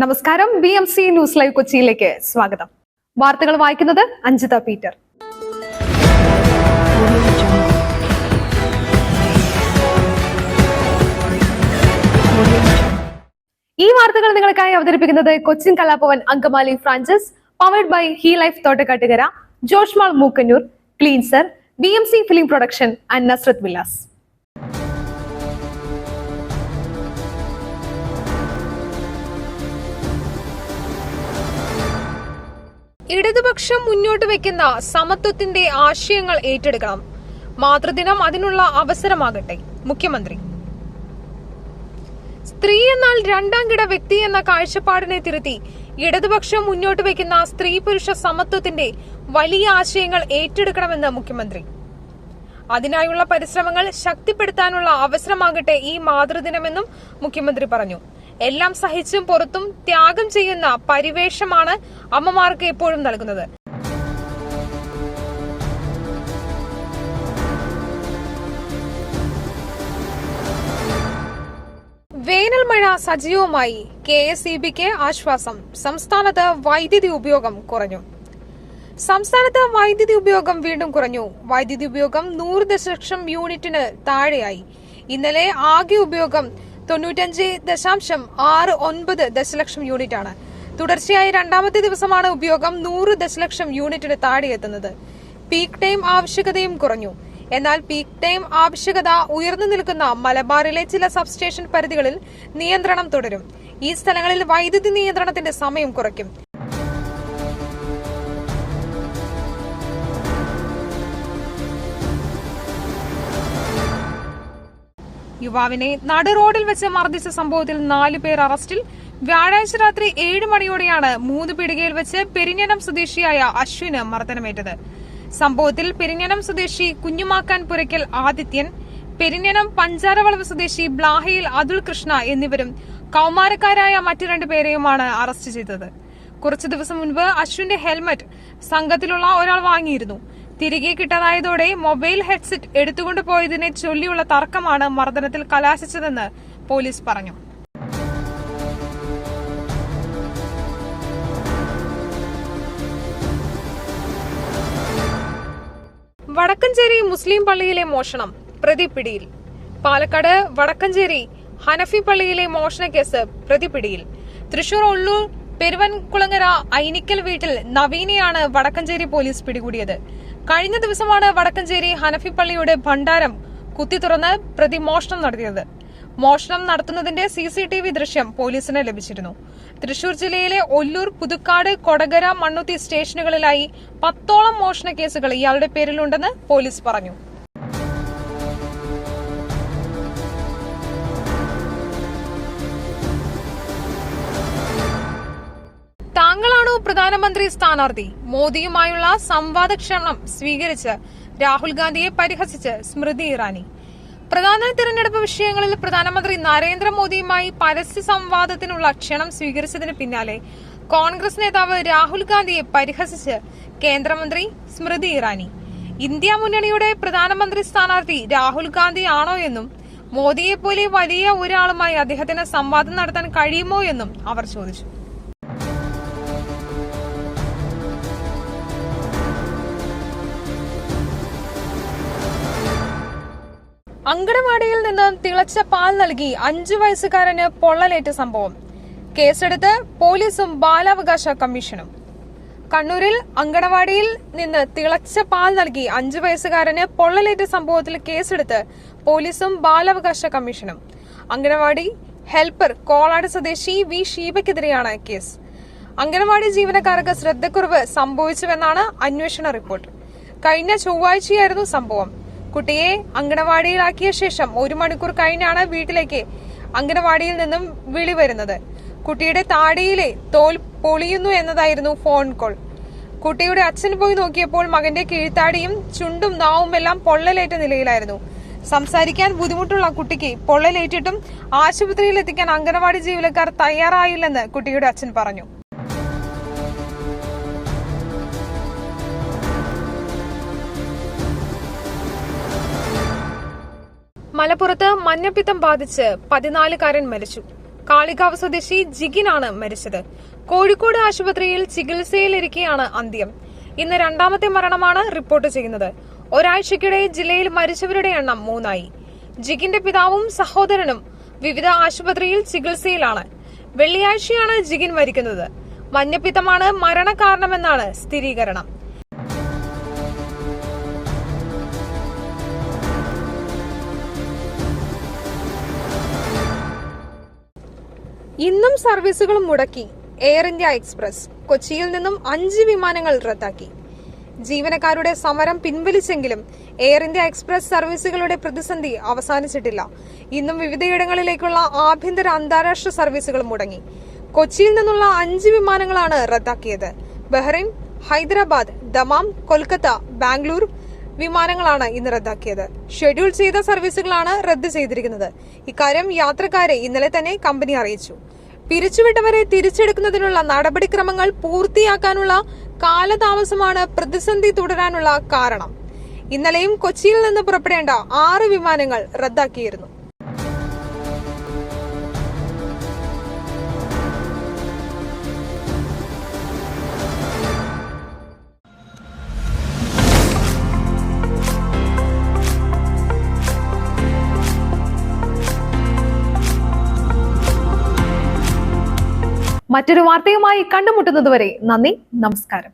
നമസ്കാരം. BMC news live കൊച്ചിയിലേക്ക് സ്വാഗതം. വാർത്തകൾ വായിക്കുന്നത് അഞ്ജിത പീറ്റർ. ഈ വാർത്തകൾ നിങ്ങൾക്കായി അവതരിപ്പിക്കുന്നത് Cochin Kalabhavan Angamaly franchise, powered by hi life Thottakattukara, Joshmall Mookkannoor, cleanser, BMC film production and Nazrath villas. ഇടതുപക്ഷം മുന്നോട്ട് വെക്കുന്ന സമത്വത്തിന്റെ ആശയങ്ങൾ ഏറ്റെടുക്കണം. മാതൃദിനം അതിനുള്ള അവസരമാകട്ടെ. മുഖ്യമന്ത്രി. സ്ത്രീ എന്നാൽ രണ്ടാം കിട വ്യക്തി എന്ന കാഴ്ചപ്പാടിനെ തിരുത്തി ഇടതുപക്ഷം മുന്നോട്ട് വെക്കുന്ന സ്ത്രീ പുരുഷ സമത്വത്തിന്റെ വലിയ ആശയങ്ങൾ ഏറ്റെടുക്കണമെന്ന് മുഖ്യമന്ത്രി. അതിനായുള്ള പരിശ്രമങ്ങൾ ശക്തിപ്പെടുത്താനുള്ള അവസരമാകട്ടെ ഈ മാതൃദിനമെന്നും മുഖ്യമന്ത്രി പറഞ്ഞു. എല്ലാം സഹിച്ചും പുറത്തും ത്യാഗം ചെയ്യുന്ന പരിവേഷമാണ് അമ്മമാർക്ക് എപ്പോഴും നൽകുന്നത്. വേനൽ മഴ സജീവമായി. KSEBക്ക് ആശ്വാസം. സംസ്ഥാനത്ത് വൈദ്യുതി ഉപയോഗം കുറഞ്ഞു. സംസ്ഥാനത്ത് വൈദ്യുതി ഉപയോഗം വീണ്ടും കുറഞ്ഞു. വൈദ്യുതി ഉപയോഗം 100 ദശലക്ഷം യൂണിറ്റിന് താഴെയായി. ഇന്നലെ ആകെ ഉപയോഗം 95.69 ദശലക്ഷം യൂണിറ്റാണ്. തുടർച്ചയായി രണ്ടാമത്തെ ദിവസമാണ് ഉപയോഗം 100 ദശലക്ഷം യൂണിറ്റിന് താഴെയെത്തുന്നത്. പീക്ക് ടൈം ആവശ്യകതയും കുറഞ്ഞു. എന്നാൽ പീക്ക് ടൈം ആവശ്യകത ഉയർന്നു നിൽക്കുന്ന മലബാറിലെ ചില സബ്സ്റ്റേഷൻ പരിധികളിൽ നിയന്ത്രണം തുടരും. ഈ സ്ഥലങ്ങളിൽ വൈദ്യുതി നിയന്ത്രണത്തിന്റെ സമയം കുറയ്ക്കും. യുവാവിനെ നടു റോഡിൽ വെച്ച് മർദ്ദിച്ച സംഭവത്തിൽ 4 പേർ അറസ്റ്റിൽ. വ്യാഴാഴ്ച രാത്രി 7 മണിയോടെയാണ് 3 പീടികയിൽ വെച്ച് പെരിഞ്ഞനം സ്വദേശിയായ അശ്വിന് മർദ്ദനമേറ്റത്. സംഭവത്തിൽ പെരിഞ്ഞനം സ്വദേശി കുഞ്ഞുമാക്കാൻ പുരയ്ക്കൽ ആദിത്യൻ, പെരിഞ്ഞനം പഞ്ചാരവളവ് സ്വദേശി ബ്ലാഹയിൽ അതുൽ കൃഷ്ണ എന്നിവരും കൌമാരക്കാരായ മറ്റു 2 പേരെയുമാണ് അറസ്റ്റ് ചെയ്തത്. കുറച്ചു ദിവസം മുൻപ് അശ്വിന്റെ ഹെൽമറ്റ് സംഘത്തിലുള്ള ഒരാൾ വാങ്ങിയിരുന്നു. തിരികെ കിട്ടാതായതോടെ മൊബൈൽ ഹെഡ്സെറ്റ് എടുത്തുകൊണ്ടുപോയതിനെ ചൊല്ലിയുള്ള തർക്കമാണ് മർദ്ദനത്തിൽ കലാശിച്ചതെന്ന് പോലീസ് പറഞ്ഞു. വടക്കഞ്ചേരി മുസ്ലിം പള്ളിയിലെ മോഷണം, പ്രതി പിടിയിൽ. പാലക്കാട് വടക്കഞ്ചേരി ഹനഫി പള്ളിയിലെ മോഷണക്കേസ്, പ്രതി പിടിയിൽ. തൃശൂർ ഒള്ളൂർ പെരുവൻകുളങ്ങര ഐനിക്കൽ വീട്ടിൽ നവീനെയാണ് വടക്കഞ്ചേരി പോലീസ് പിടികൂടിയത്. കഴിഞ്ഞ ദിവസമാണ് വടക്കഞ്ചേരി ഹനഫി പള്ളിയുടെ ഭണ്ഡാരം കുത്തിത്തുറന്ന് പ്രതി മോഷണം നടത്തിയത്. മോഷണം നടത്തുന്നതിന്റെ CCTV ദൃശ്യം പോലീസിന് ലഭിച്ചിരുന്നു. തൃശൂർ ജില്ലയിലെ ഒല്ലൂർ, പുതുക്കാട്, കൊടകര, മണ്ണുത്തി സ്റ്റേഷനുകളിലായി 10ഓളം മോഷണ കേസുകൾ ഇയാളുടെ പേരിലുണ്ടെന്ന് പോലീസ് പറഞ്ഞു. താങ്കളാണോ പ്രധാനമന്ത്രി സ്ഥാനാർത്ഥി? മോദിയുമായുള്ള സംവാദക്ഷണം സ്വീകരിച്ച് രാഹുൽ ഗാന്ധിയെ പരിഹസിച്ച് സ്മൃതി ഇറാനി. പ്രധാന തിരഞ്ഞെടുപ്പ് വിഷയങ്ങളിൽ പ്രധാനമന്ത്രി നരേന്ദ്രമോദിയുമായി പരസ്യ സംവാദത്തിനുള്ള ക്ഷണം സ്വീകരിച്ചതിന് പിന്നാലെ കോൺഗ്രസ് നേതാവ് രാഹുൽ ഗാന്ധിയെ പരിഹസിച്ച് കേന്ദ്രമന്ത്രി സ്മൃതി ഇറാനി. ഇന്ത്യ മുന്നണിയുടെ പ്രധാനമന്ത്രി സ്ഥാനാർത്ഥി രാഹുൽ ഗാന്ധി ആണോ എന്നും മോദിയെപ്പോലെ വലിയ ഒരാളുമായി അദ്ദേഹത്തിന് സംവാദം നടത്താൻ കഴിയുമോ എന്നും അവർ ചോദിച്ചു. അങ്കണവാടിയിൽ നിന്ന് തിളച്ച പാൽ നൽകി 5 വയസ്സുകാരന് പൊള്ളലേറ്റ സംഭവം. കേസെടുത്ത് പോലീസും ബാലാവകാശ കമ്മീഷനും. കണ്ണൂരിൽ അങ്കണവാടിയിൽ നിന്ന് തിളച്ച പാൽ നൽകി 5 വയസ്സുകാരന് പൊള്ളലേറ്റ സംഭവത്തിൽ കേസെടുത്ത് പോലീസും ബാലാവകാശ കമ്മീഷനും. അങ്കണവാടി ഹെൽപ്പർ കോളാട് സ്വദേശി V ഷീബയ്ക്കെതിരെയാണ് കേസ്. അങ്കണവാടി ജീവനക്കാർക്ക് ശ്രദ്ധക്കുറവ് സംഭവിച്ചുവെന്നാണ് അന്വേഷണ റിപ്പോർട്ട്. കഴിഞ്ഞ ചൊവ്വാഴ്ചയായിരുന്നു സംഭവം. കുട്ടിയെ അങ്കണവാടിയിലാക്കിയ ശേഷം 1 മണിക്കൂർ കഴിഞ്ഞാണ് വീട്ടിലേക്ക് അങ്കണവാടിയിൽ നിന്നും വിളി വരുന്നത്. കുട്ടിയുടെ താടിയിലെ തോൽ പൊളിയുന്നു എന്നതായിരുന്നു ഫോൺ കോൾ. കുട്ടിയുടെ അച്ഛൻ പോയി നോക്കിയപ്പോൾ മകന്റെ കീഴ്ത്താടിയും ചുണ്ടും നാവുമെല്ലാം പൊള്ളലേറ്റ നിലയിലായിരുന്നു. സംസാരിക്കാൻ ബുദ്ധിമുട്ടുള്ള കുട്ടിക്ക് പൊള്ളലേറ്റിട്ടും ആശുപത്രിയിൽ എത്തിക്കാൻ അങ്കണവാടി ജീവനക്കാർ തയ്യാറായില്ലെന്ന് കുട്ടിയുടെ അച്ഛൻ പറഞ്ഞു. മലപ്പുറത്ത് മഞ്ഞപ്പിത്തം ബാധിച്ച് 14കാരൻ മരിച്ചു. കാളികാവ് സ്വദേശി ജിഗിനാണ് മരിച്ചത്. കോഴിക്കോട് ആശുപത്രിയിൽ ചികിത്സയിലിരിക്കെയാണ് അന്ത്യം. ഇന്ന് രണ്ടാമത്തെ മരണമാണ് റിപ്പോർട്ട് ചെയ്യുന്നത്. ഒരാഴ്ചക്കിടെ ജില്ലയിൽ മരിച്ചവരുടെ എണ്ണം 3 ജിഗിന്റെ പിതാവും സഹോദരനും വിവിധ ആശുപത്രിയിൽ ചികിത്സയിലാണ്. വെള്ളിയാഴ്ചയാണ് ജിഗിൻ മരിക്കുന്നത്. മഞ്ഞപ്പിത്തമാണ് മരണകാരണമെന്നാണ് സ്ഥിരീകരണം. ഇന്നും സർവീസുകൾ മുടക്കി എയർ ഇന്ത്യ എക്സ്പ്രസ്. കൊച്ചിയിൽ നിന്നും 5 വിമാനങ്ങൾ റദ്ദാക്കി. ജീവനക്കാരുടെ സമരം പിൻവലിച്ചെങ്കിലും എയർ ഇന്ത്യ എക്സ്പ്രസ് സർവീസുകളുടെ പ്രതിസന്ധി അവസാനിച്ചിട്ടില്ല. ഇന്നും വിവിധയിടങ്ങളിലേക്കുള്ള ആഭ്യന്തര അന്താരാഷ്ട്ര സർവീസുകൾ മുടങ്ങി. കൊച്ചിയിൽ നിന്നുള്ള 5 വിമാനങ്ങളാണ് റദ്ദാക്കിയത്. ബഹ്റൈൻ, ഹൈദരാബാദ്, ദമാം, കൊൽക്കത്ത, ബാംഗ്ലൂർ വിമാനങ്ങളാണ് ഇന്ന് റദ്ദാക്കിയത്. ഷെഡ്യൂൾ ചെയ്ത സർവീസുകളാണ് റദ്ദ് ചെയ്തിരിക്കുന്നത്. ഇക്കാര്യം യാത്രക്കാരെ ഇന്നലെ തന്നെ കമ്പനി അറിയിച്ചു. പിരിച്ചുവിട്ടവരെ തിരിച്ചെടുക്കുന്നതിനുള്ള നടപടിക്രമങ്ങൾ പൂർത്തിയാക്കാനുള്ള കാലതാമസമാണ് പ്രതിസന്ധി തുടരാനുള്ള കാരണം. ഇന്നലെയും കൊച്ചിയിൽ നിന്ന് പുറപ്പെടേണ്ട 6 വിമാനങ്ങൾ റദ്ദാക്കിയിരുന്നു. മറ്റൊരു വാർത്തയുമായി കണ്ടുമുട്ടുന്നതുവരെ നന്ദി, നമസ്കാരം.